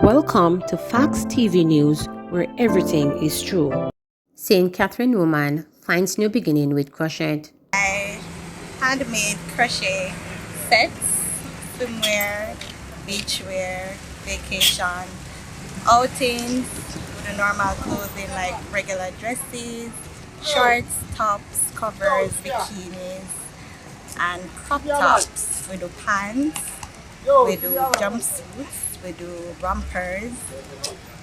Welcome to Facts TV News, where everything is true. St. Catherine woman finds new beginning with crochet. I handmade crochet sets, swimwear, beachwear, vacation, outings, the normal clothing like regular dresses, shorts, tops, covers, bikinis, and crop tops. We do pants, we do jumpsuits, we do rompers,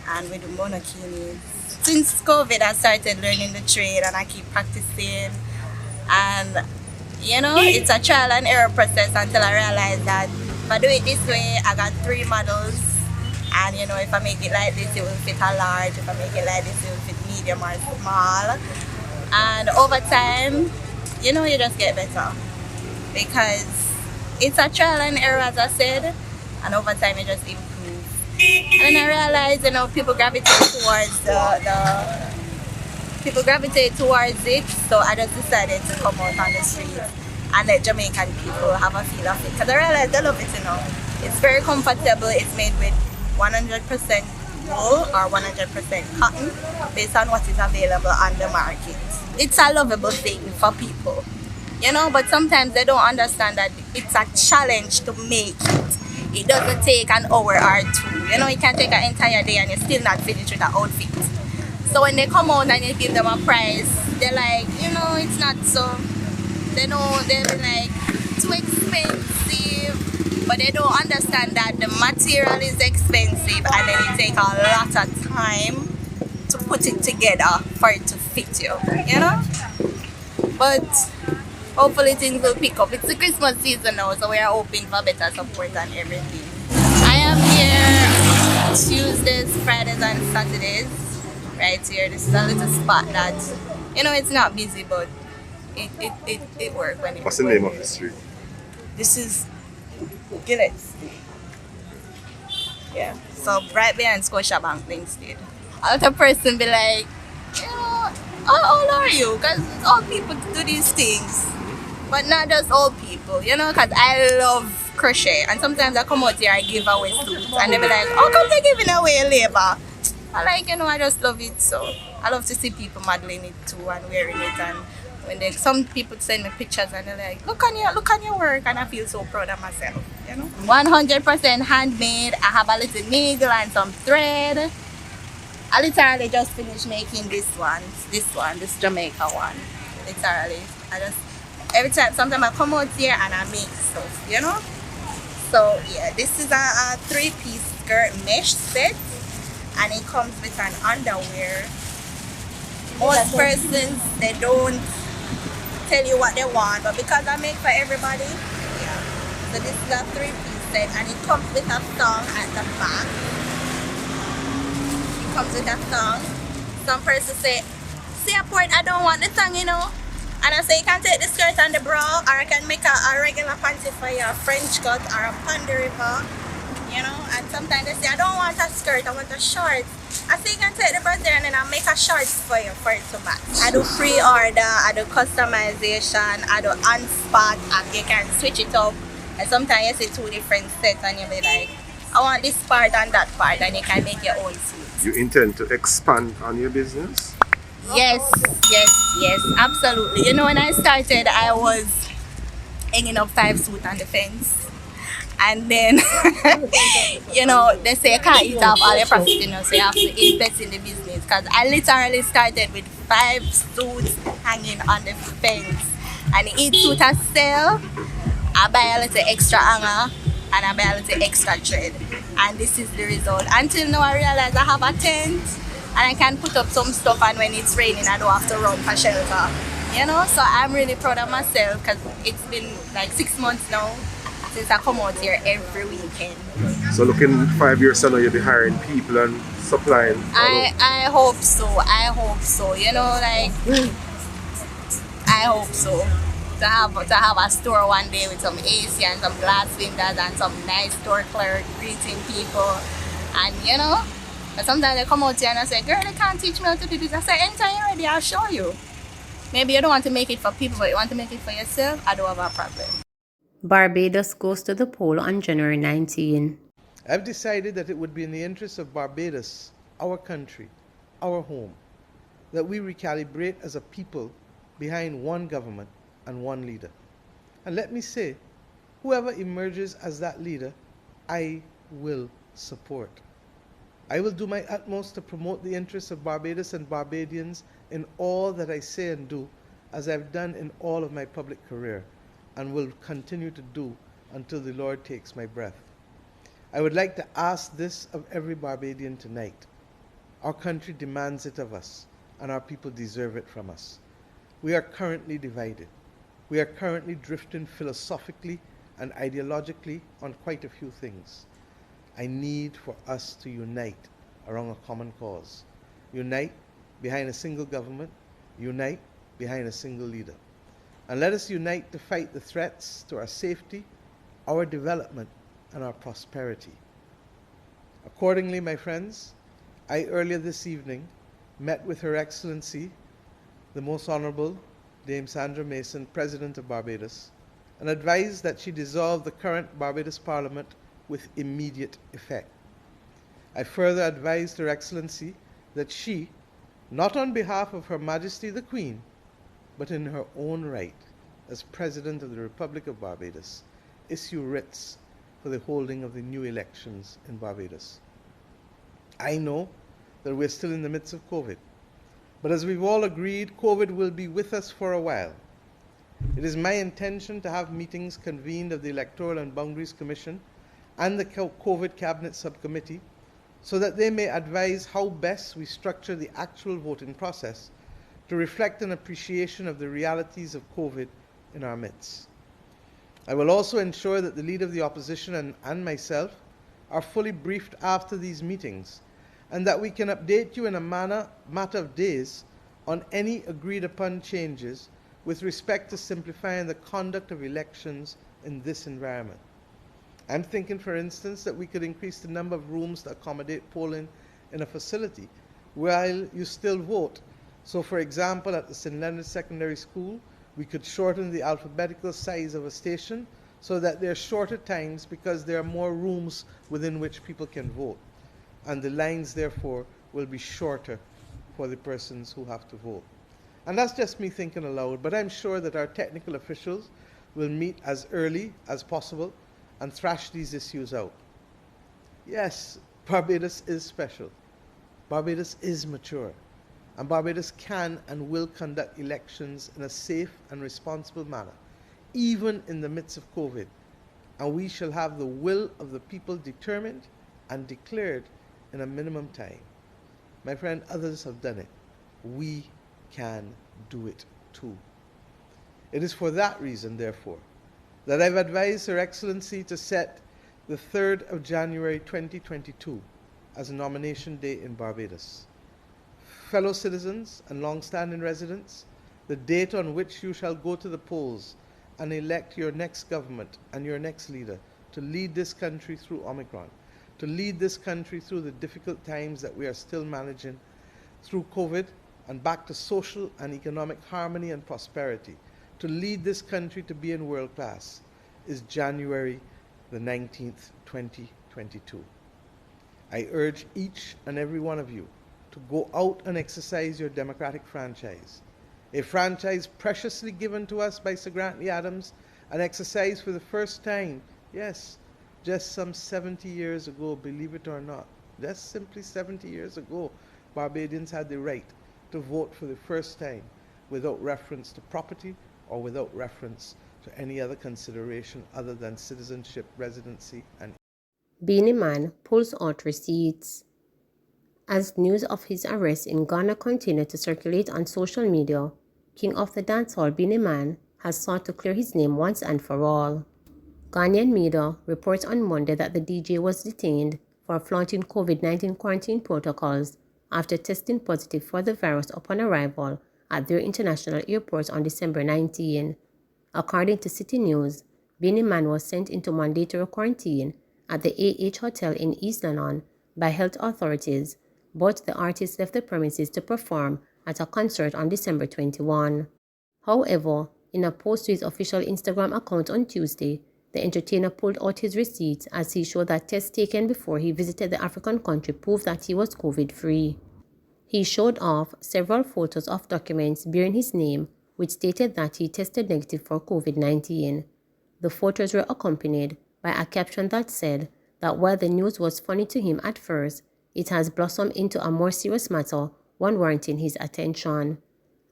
and we do monokinis. Since COVID, I started learning the trade and I keep practicing. And it's a trial and error process until I realized that if I do it this way, I got 3 models. And if I make it like this, it will fit a large. If I make it like this, it will fit medium or small. And over time, you just get better. Because it's a trial and error, as I said. And over time, you just improve. And then I realized, people gravitate towards it, so I just decided to come out on the street and let Jamaican people have a feel of it. Because I realized they love it, It's very comfortable. It's made with 100% wool or 100% cotton based on what is available on the market. It's a lovable thing for people, but sometimes they don't understand that it's a challenge to make it. It doesn't take an hour or 2. It can take an entire day and you're still not finished with an outfit. So when they come out and you give them a price, they're like, it's not so. They're like, too expensive. But they don't understand that the material is expensive and then it takes a lot of time to put it together for it to fit you, But hopefully things will pick up. It's the Christmas season now, so we are hoping for better support and everything. I am here Tuesdays, Fridays and Saturdays. Right here, this is a little spot that, it's not busy, but it works when it. What's the name of the street? This is Gillets. Yeah, so right behind Scotiabank Linstead. A lot of person be like, how old are you? Because old people do these things. But not just old people, because I love crochet. And sometimes I come out here and give away suits. And they be like, how come they're giving away labor? I I just love it. So I love to see people modeling it too and wearing it. And when some people send me pictures and they're like, look on your work, and I feel so proud of myself. 100% handmade. I have a little needle and some thread. I literally just finished making this Jamaica one. Literally, sometimes I come out here and I make stuff, So yeah, this is a 3-piece skirt mesh set. And it comes with an underwear. Most persons, they don't tell you what they want, but because I make for everybody, yeah. So this is a 3-piece set, and it comes with a thong at the back. It comes with a thong. Some persons say, see a point, I don't want the thong, And I say, you can take the skirt and the bra, or I can make a regular panty for you, a French cut or a Panda River. And sometimes they say, I don't want a skirt, I want a short. I say, you can take the brassiere and then I'll make a short for you for it to match. I do pre-order, I do customization, I do on-spot, and you can switch it up. And sometimes you see 2 different sets and you'll be like, I want this part and that part, and you can make your own suit. You intend to expand on your business? Yes, absolutely. When I started, I was hanging up 5 suits on the fence. And then, they say you can't eat off all your profit, so you have to invest in the business. Because I literally started with 5 suits hanging on the fence. And each suit I sell, I buy a little extra hanger and I buy a little extra thread. And this is the result. Until now, I realize I have a tent and I can put up some stuff, and when it's raining, I don't have to run for shelter. So I'm really proud of myself because it's been like 6 months now since I come out here every weekend. So looking 5 years from now, you'll be hiring people and supplying? I hope so. I hope so. I hope so. To have a store one day with some AC and some glass windows and some nice store clerk greeting people. And but sometimes they come out here and I say, girl, they can't teach me how to do this. I say, anytime you're ready, I'll show you. Maybe you don't want to make it for people, but you want to make it for yourself, I don't have a problem. Barbados goes to the poll on January 19. I've decided that it would be in the interest of Barbados, our country, our home, that we recalibrate as a people behind one government and one leader. And let me say, whoever emerges as that leader, I will support. I will do my utmost to promote the interests of Barbados and Barbadians in all that I say and do, as I've done in all of my public career, and will continue to do until the Lord takes my breath. I would like to ask this of every Barbadian tonight. Our country demands it of us, and our people deserve it from us. We are currently divided. We are currently drifting philosophically and ideologically on quite a few things. I need for us to unite around a common cause. Unite behind a single government. Unite behind a single leader. And let us unite to fight the threats to our safety, our development, and our prosperity. Accordingly, my friends, I earlier this evening met with Her Excellency, the Most Honorable Dame Sandra Mason, President of Barbados, and advised that she dissolve the current Barbados Parliament with immediate effect. I further advised Her Excellency that she, not on behalf of Her Majesty the Queen, but in her own right, as President of the Republic of Barbados, issue writs for the holding of the new elections in Barbados. I know that we're still in the midst of COVID, but as we've all agreed, COVID will be with us for a while. It is my intention to have meetings convened of the Electoral and Boundaries Commission and the COVID Cabinet Subcommittee so that they may advise how best we structure the actual voting process to reflect an appreciation of the realities of COVID in our midst. I will also ensure that the Leader of the Opposition and myself are fully briefed after these meetings, and that we can update you in a matter of days on any agreed upon changes with respect to simplifying the conduct of elections in this environment. I'm thinking, for instance, that we could increase the number of rooms to accommodate polling in a facility while you still vote. So, for example, at the St. Leonard's Secondary School, we could shorten the alphabetical size of a station so that there are shorter times because there are more rooms within which people can vote. And the lines, therefore, will be shorter for the persons who have to vote. And that's just me thinking aloud, but I'm sure that our technical officials will meet as early as possible and thrash these issues out. Yes, Barbados is special. Barbados is mature. And Barbados can and will conduct elections in a safe and responsible manner, even in the midst of COVID. And we shall have the will of the people determined and declared in a minimum time. My friend, others have done it. We can do it too. It is for that reason, therefore, that I've advised Her Excellency to set the 3rd of January 2022 as a nomination day in Barbados. Fellow citizens and long-standing residents, the date on which you shall go to the polls and elect your next government and your next leader to lead this country through Omicron, to lead this country through the difficult times that we are still managing, through COVID and back to social and economic harmony and prosperity, to lead this country to be in world class, is January the 19th, 2022. I urge each and every one of you to go out and exercise your democratic franchise, a franchise preciously given to us by Sir Grantley Adams and exercised for the first time, yes, just some 70 years ago, believe it or not. Just simply 70 years ago, Barbadians had the right to vote for the first time without reference to property or without reference to any other consideration other than citizenship, residency, and... Beanie Man pulls out receipts. As news of his arrest in Ghana continued to circulate on social media, King of the Dancehall Beanie Man has sought to clear his name once and for all. Ghanaian media reports on Monday that the DJ was detained for flaunting COVID-19 quarantine protocols after testing positive for the virus upon arrival at their international airport on December 19. According to City News, Beanie Man was sent into mandatory quarantine at the AH Hotel in East London by health authorities, but the artist left the premises to perform at a concert on December 21. However, in a post to his official Instagram account on Tuesday, The entertainer pulled out his receipts as he showed that tests taken before he visited the African country proved that he was COVID-free. He showed off several photos of documents bearing his name, which stated that he tested negative for COVID-19. The photos were accompanied by a caption that said that while the news was funny to him at first, it has blossomed into a more serious matter, one warranting his attention.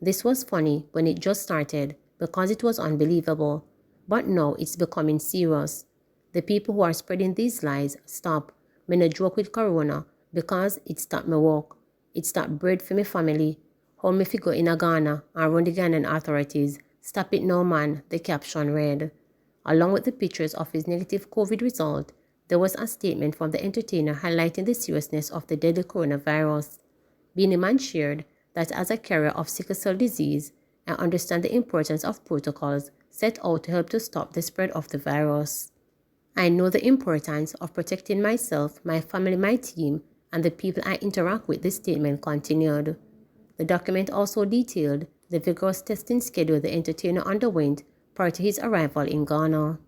This was funny when it just started because it was unbelievable, but now it's becoming serious. The people who are spreading these lies, stop. Me no joke with corona because it stopped me work. It stopped bread for me family. How me fi go in a Ghana and run the Ghanaian authorities. Stop it now, man, the caption read. Along with the pictures of his negative COVID result, there was a statement from the entertainer highlighting the seriousness of the deadly coronavirus. Beanie Man shared that as a carrier of sickle cell disease, I understand the importance of protocols set out to help to stop the spread of the virus. I know the importance of protecting myself, my family, my team, and the people I interact with, the statement continued. The document also detailed the vigorous testing schedule the entertainer underwent prior to his arrival in Ghana.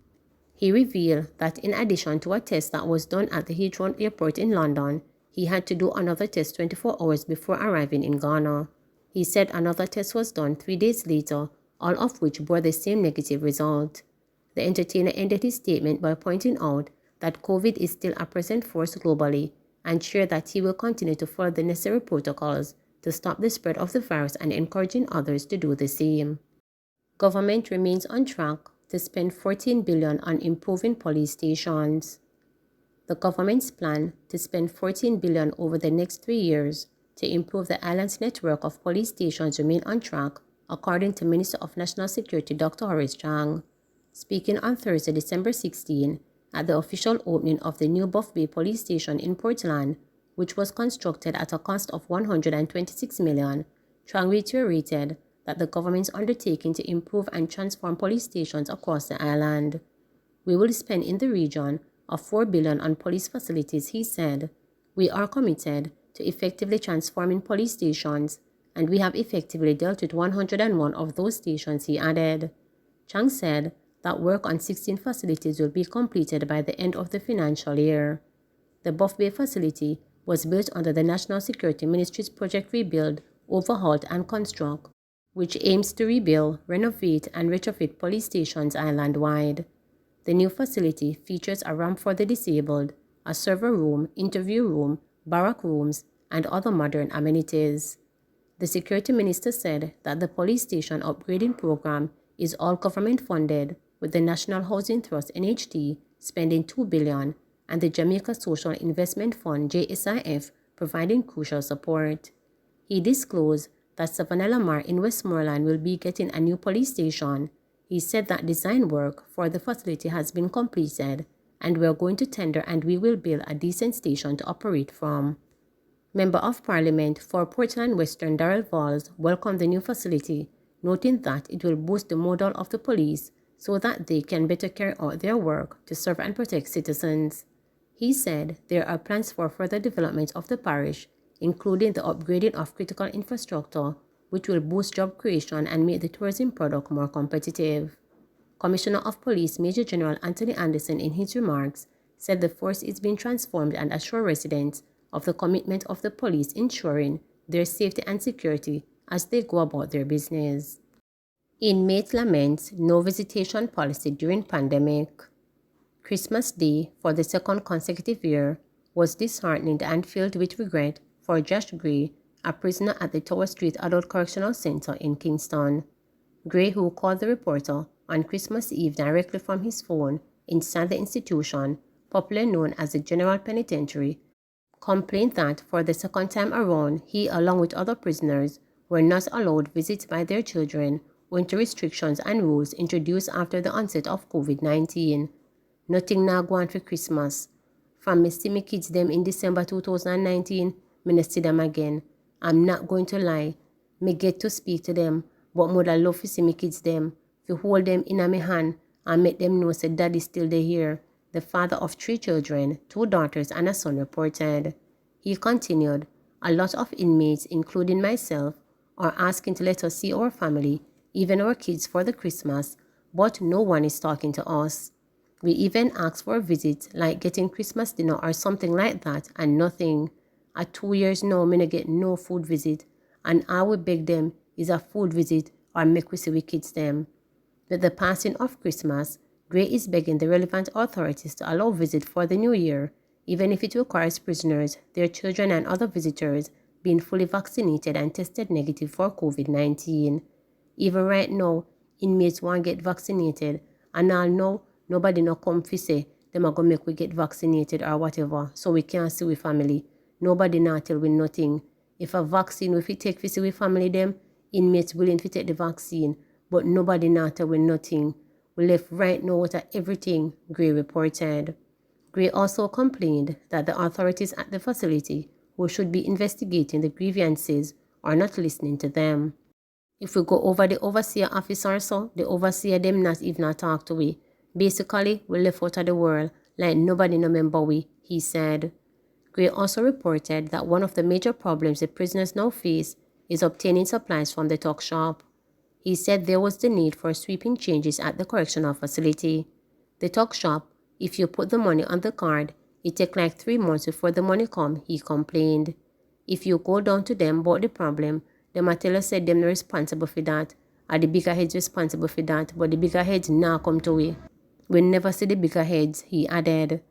He revealed that in addition to a test that was done at the Heathrow Airport in London, he had to do another test 24 hours before arriving in Ghana. He said another test was done 3 days later, all of which bore the same negative result. The entertainer ended his statement by pointing out that COVID is still a present force globally and shared that he will continue to follow the necessary protocols to stop the spread of the virus and encouraging others to do the same. Government remains on track to spend $14 billion on improving police stations. The government's plan to spend $14 billion over the next 3 years to improve the island's network of police stations remain on track, according to Minister of National Security Dr. Horace Chang. Speaking on Thursday, December 16, at the official opening of the new Buff Bay Police Station in Portland, which was constructed at a cost of $126 million, Chang reiterated that the government's undertaking to improve and transform police stations across the island. We will spend in the region of $4 billion on police facilities, he said. We are committed to effectively transforming police stations, and we have effectively dealt with 101 of those stations, he added. Chang said that work on 16 facilities will be completed by the end of the financial year. The Buff Bay facility was built under the National Security Ministry's Project Rebuild, Overhaul and Construct, which aims to rebuild, renovate, and retrofit police stations island-wide. The new facility features a ramp for the disabled, a server room, interview room, barrack rooms, and other modern amenities. The security minister said that the police station upgrading program is all government-funded, with the National Housing Trust (NHT) spending $2 billion and the Jamaica Social Investment Fund (JSIF) providing crucial support. He disclosed that Savannah Mar in Westmoreland will be getting a new police station. He said that design work for the facility has been completed, and we are going to tender and we will build a decent station to operate from. Member of Parliament for Portland Western Darrell Valls welcomed the new facility, noting that it will boost the morale of the police so that they can better carry out their work to serve and protect citizens. He said there are plans for further development of the parish, including the upgrading of critical infrastructure, which will boost job creation and make the tourism product more competitive. Commissioner of Police Major General Anthony Anderson, in his remarks, said the force is being transformed and assured residents of the commitment of the police ensuring their safety and security as they go about their business. Inmates laments no visitation policy during pandemic. Christmas Day, for the second consecutive year, was disheartening and filled with regret for Josh Gray, a prisoner at the Tower Street Adult Correctional Center in Kingston. Gray, who called the reporter on Christmas Eve directly from his phone inside the institution, popularly known as the General Penitentiary, complained that for the second time around, he, along with other prisoners, were not allowed visits by their children owing to restrictions and rules introduced after the onset of COVID-19. Nothing now go on for Christmas. From me see me kids them in December 2019, me no see them again. I'm not going to lie. Me get to speak to them, but mother love to see me kids them, to hold them in a me hand and make them know say daddy still there here. The father of 3 children, 2 daughters and a son reported. He continued, a lot of inmates, including myself, are asking to let us see our family, even our kids for the Christmas, but no one is talking to us. We even asked for a visit, like getting Christmas dinner or something like that, and nothing. At 2 years now, me no get no food visit, and all we beg them is a food visit or make we see we kids them. With the passing of Christmas, Gray is begging the relevant authorities to allow visit for the new year, even if it requires prisoners, their children and other visitors being fully vaccinated and tested negative for COVID-19. Even right now, inmates want get vaccinated, and all know nobody no come fi say them a go make we get vaccinated or whatever, so we can't see we family. Nobody not tell we nothing. If a vaccine we fi take fi see we family them, inmates willing fi take the vaccine, but nobody not tell we nothing. We left right now with everything, Gray reported. Gray also complained that the authorities at the facility, who should be investigating the grievances, are not listening to them. If we go over the overseer office or so, the overseer them not even talk to we. Basically, we left out of the world like nobody no member we, he said. Gray also reported that one of the major problems the prisoners now face is obtaining supplies from the tuck shop. He said there was the need for sweeping changes at the correctional facility. The tuck shop, if you put the money on the card, it take like 3 months before the money come, he complained. If you go down to them about the problem, them a tell us said them responsible for that, or the bigger heads responsible for that, but the bigger heads now come to we. We never see the bigger heads, he added.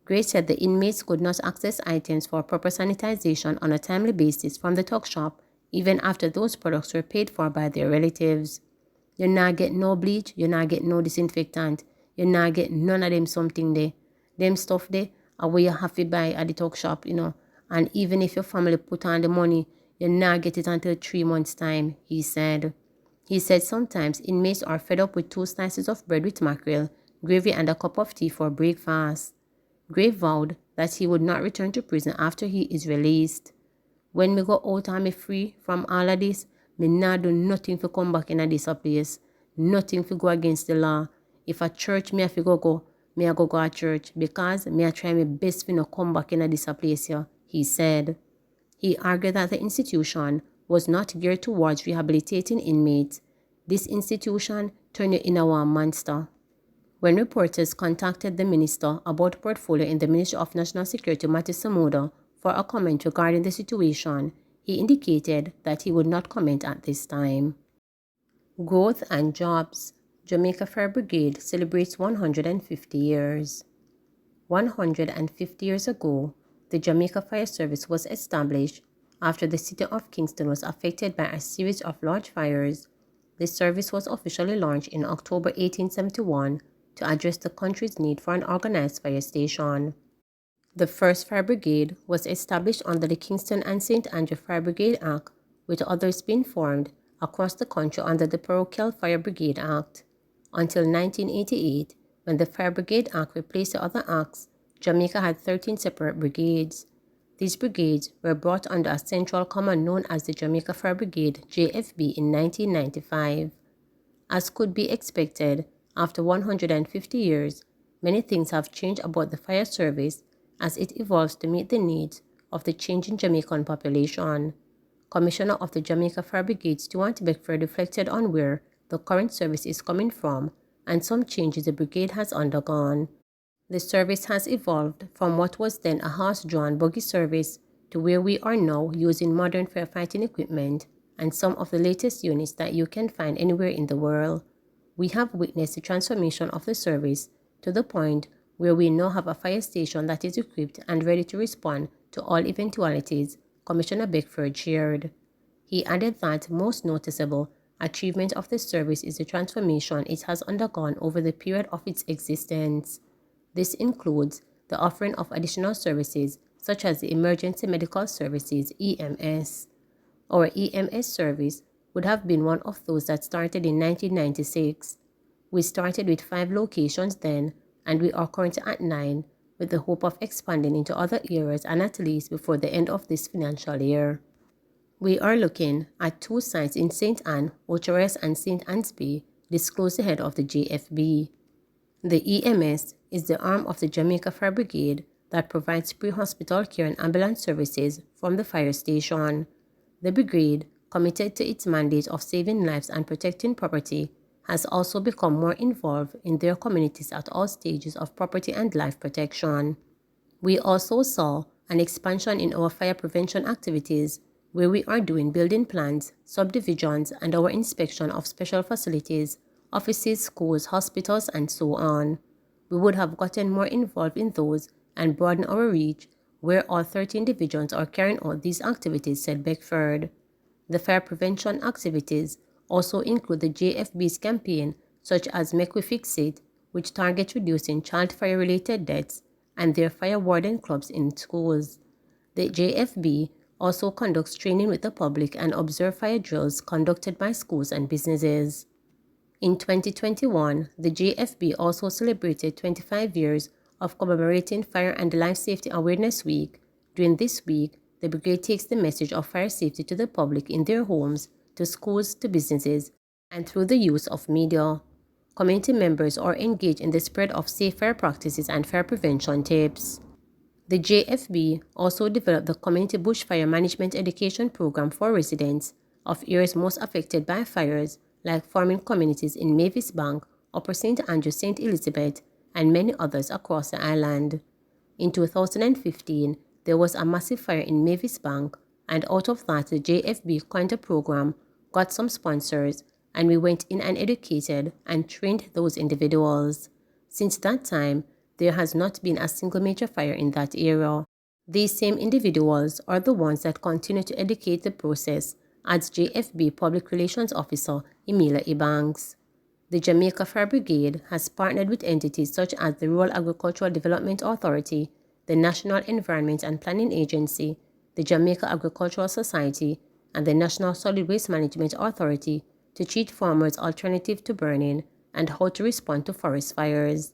Gray said the inmates could not access items for proper sanitization on a timely basis from the tuck shop, even after those products were paid for by their relatives. You not get no bleach, you not get no disinfectant, you not get none of them something there. Them stuff there are where you have to buy at the tuck shop, and even if your family put on the money, you not get it until 3 months' time, he said. He said sometimes inmates are fed up with 2 slices of bread with mackerel, gravy and a cup of tea for breakfast. Gray vowed that he would not return to prison after he is released. When me go out and me free from all of this, me not do nothing to come back in this place. Nothing to go against the law. If a church me have to go, me a go a church because me a try my best to not come back in this place here, he said. He argued that the institution was not geared towards rehabilitating inmates. This institution turned you into a monster. When reporters contacted the minister about portfolio in the Ministry of National Security, Matthew Samuda, for a comment regarding the situation, he indicated that he would not comment at this time. Growth and jobs. Jamaica Fire Brigade celebrates 150 years. 150 years ago, the Jamaica Fire Service was established after the city of Kingston was affected by a series of large fires. The service was officially launched in October 1871 to address the country's need for an organized fire station. The first Fire Brigade was established under the Kingston and St. Andrew Fire Brigade Act, with others being formed across the country under the Parochial Fire Brigade Act. Until 1988, when the Fire Brigade Act replaced the other acts, Jamaica had 13 separate brigades. These brigades were brought under a central command known as the Jamaica Fire Brigade, JFB, in 1995. As could be expected, after 150 years, many things have changed about the fire service as it evolves to meet the needs of the changing Jamaican population. Commissioner of the Jamaica Fire Brigade, Stuart Beckford, reflected on where the current service is coming from and some changes the brigade has undergone. The service has evolved from what was then a horse-drawn buggy service to where we are now using modern firefighting equipment and some of the latest units that you can find anywhere in the world. We have witnessed the transformation of the service to the point where we now have a fire station that is equipped and ready to respond to all eventualities, Commissioner Beckford shared. He added that most noticeable achievement of the service is the transformation it has undergone over the period of its existence. This includes the offering of additional services such as the Emergency Medical Services, EMS. Our EMS service would have been one of those that started in 1996. We started with 5 locations then, and we are currently at 9, with the hope of expanding into other areas and at least before the end of this financial year. We are looking at 2 sites in St. Ann, Ocheres, and St. Anne's Bay, disclosed the head of the JFB. The EMS is the arm of the Jamaica Fire Brigade that provides pre-hospital care and ambulance services from the fire station. The brigade, committed to its mandate of saving lives and protecting property, has also become more involved in their communities at all stages of property and life protection. We also saw an expansion in our fire prevention activities, where we are doing building plans, subdivisions, and our inspection of special facilities, offices, schools, hospitals, and so on. We would have gotten more involved in those and broaden our reach, where all 13 divisions are carrying out these activities, said Beckford. The fire prevention activities also include the JFB's campaign, such as Make We Fix It, which targets reducing child fire-related deaths, and their fire warden clubs in schools. The JFB also conducts training with the public and observe fire drills conducted by schools and businesses. In 2021, the JFB also celebrated 25 years of commemorating Fire and Life Safety Awareness Week. During this week, the brigade takes the message of fire safety to the public in their homes, to schools, to businesses, and through the use of media. Community members are engaged in the spread of safe fire practices and fire prevention tips. The JFB also developed the Community Bushfire Management Education Program for residents of areas most affected by fires, like farming communities in Mavis Bank, Upper St. Andrew, St. Elizabeth, and many others across the island. In 2015, there was a massive fire in Mavis Bank, and out of that, the JFB coined a program, got some sponsors, and we went in and educated and trained those individuals. Since that time, there has not been a single major fire in that area. These same individuals are the ones that continue to educate the process, adds JFB Public Relations Officer Emilia Ebanks. The Jamaica Fire Brigade has partnered with entities such as the Rural Agricultural Development Authority, the National Environment and Planning Agency, the Jamaica Agricultural Society, and the National Solid Waste Management Authority to teach farmers alternatives to burning and how to respond to forest fires.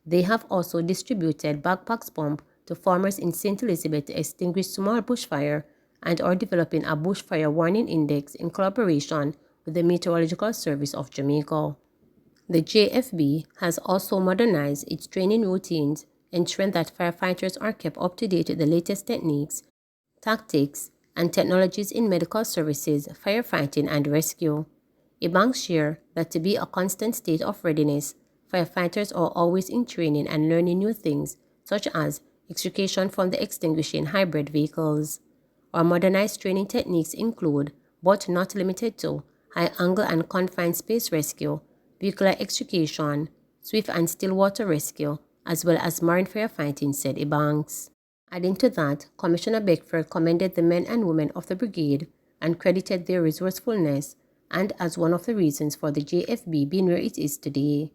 They have also distributed backpacks pump to farmers in St. Elizabeth to extinguish small bushfire and are developing a bushfire warning index in collaboration with the Meteorological Service of Jamaica. The JFB has also modernized its training routines, ensuring that firefighters are kept up to date with the latest techniques, tactics, and technologies in medical services, firefighting, and rescue. Ebanks shares that to be a constant state of readiness, firefighters are always in training and learning new things, such as extrication from the extinguishing hybrid vehicles. Our modernized training techniques include, but not limited to, high-angle and confined space rescue, vehicular extrication, swift and still water rescue, as well as marine firefighting, said Ebanks. Adding to that, Commissioner Beckford commended the men and women of the brigade and credited their resourcefulness and as one of the reasons for the JFB being where it is today.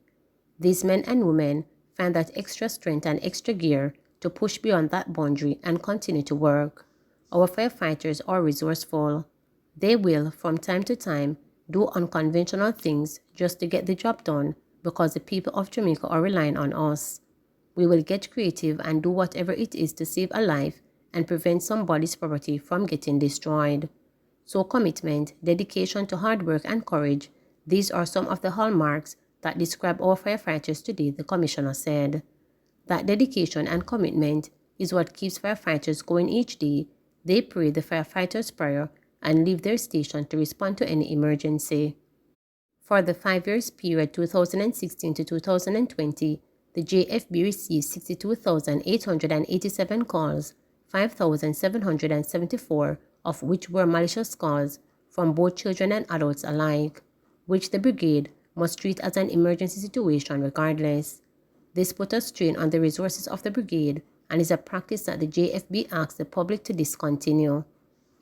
These men and women find that extra strength and extra gear to push beyond that boundary and continue to work. Our firefighters are resourceful. They will, from time to time, do unconventional things just to get the job done because the people of Jamaica are relying on us. We will get creative and do whatever it is to save a life and prevent somebody's property from getting destroyed. So commitment, dedication to hard work and courage, these are some of the hallmarks that describe our firefighters today, the Commissioner said. That dedication and commitment is what keeps firefighters going each day. They pray the firefighters' prayer and leave their station to respond to any emergency. For the 5 years period 2016 to 2020, the JFB received 62,887 calls, 5,774 of which were malicious calls from both children and adults alike, which the brigade must treat as an emergency situation regardless. This put a strain on the resources of the brigade and is a practice that the JFB asks the public to discontinue.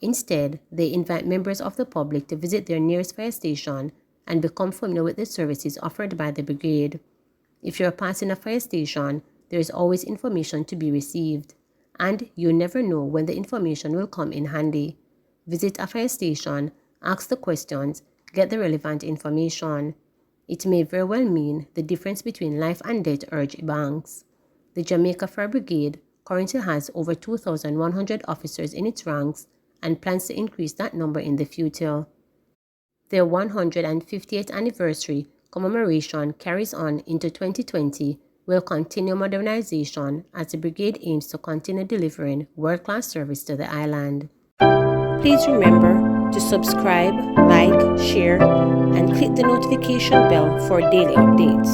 Instead, they invite members of the public to visit their nearest fire station and become familiar with the services offered by the brigade. If you're passing a fire station, there is always information to be received, and you never know when the information will come in handy. Visit a fire station, ask the questions, get the relevant information. It may very well mean the difference between life and death, urged Banks. The Jamaica Fire Brigade currently has over 2,100 officers in its ranks and plans to increase that number in the future. Their 150th anniversary commemoration carries on into 2020 will continue modernization as the brigade aims to continue delivering world-class service to the island. Please remember, to subscribe, like, share, and click the notification bell for daily updates.